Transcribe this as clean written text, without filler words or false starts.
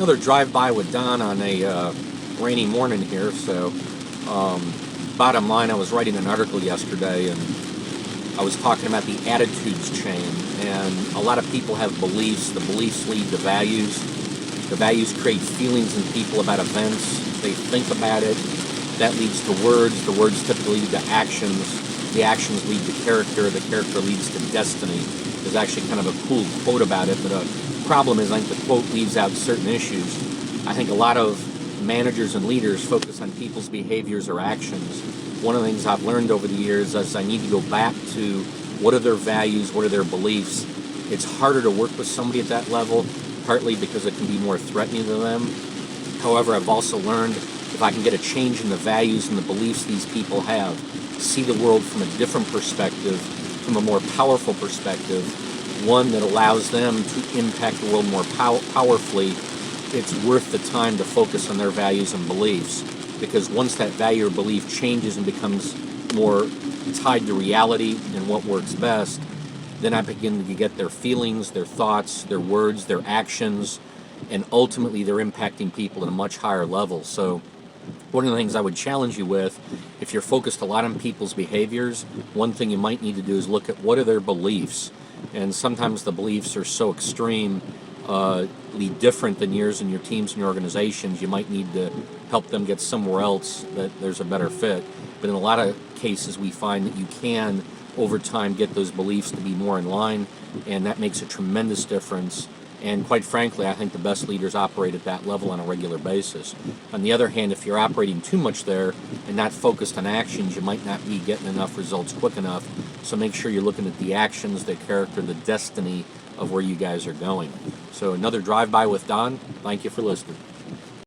Another drive-by with Don on a rainy morning here. So, bottom line, I was writing an article yesterday, and I was talking about the attitudes chain. And a lot of people have beliefs. The beliefs lead to values. The values create feelings in people about events. They think about it. That leads to words. The words typically lead to actions. The actions lead to character. The character leads to destiny. There's actually kind of a cool quote about it, but a problem is I think the quote leaves out certain issues. I think a lot of managers and leaders focus on people's behaviors or actions. One of the things I've learned over the years is I need to go back to what are their values, what are their beliefs. It's harder to work with somebody at that level, partly because it can be more threatening to them. However, I've also learned if I can get a change in the values and the beliefs these people have, see the world from a different perspective, from a more powerful perspective, one that allows them to impact the world more powerfully, it's worth the time to focus on their values and beliefs. Because once that value or belief changes and becomes more tied to reality and what works best, then I begin to get their feelings, their thoughts, their words, their actions, and ultimately they're impacting people at a much higher level. So one of the things I would challenge you with, if you're focused a lot on people's behaviors, one thing you might need to do is look at what are their beliefs. And sometimes the beliefs are so extremely different than yours and your teams and your organizations, you might need to help them get somewhere else that there's a better fit. But in a lot of cases, we find that you can, over time, get those beliefs to be more in line, and that makes a tremendous difference. And quite frankly, I think the best leaders operate at that level on a regular basis. On the other hand, if you're operating too much there and not focused on actions, you might not be getting enough results quick enough. So make sure you're looking at the actions, the character, the destiny of where you guys are going. So another drive-by with Don. Thank you for listening.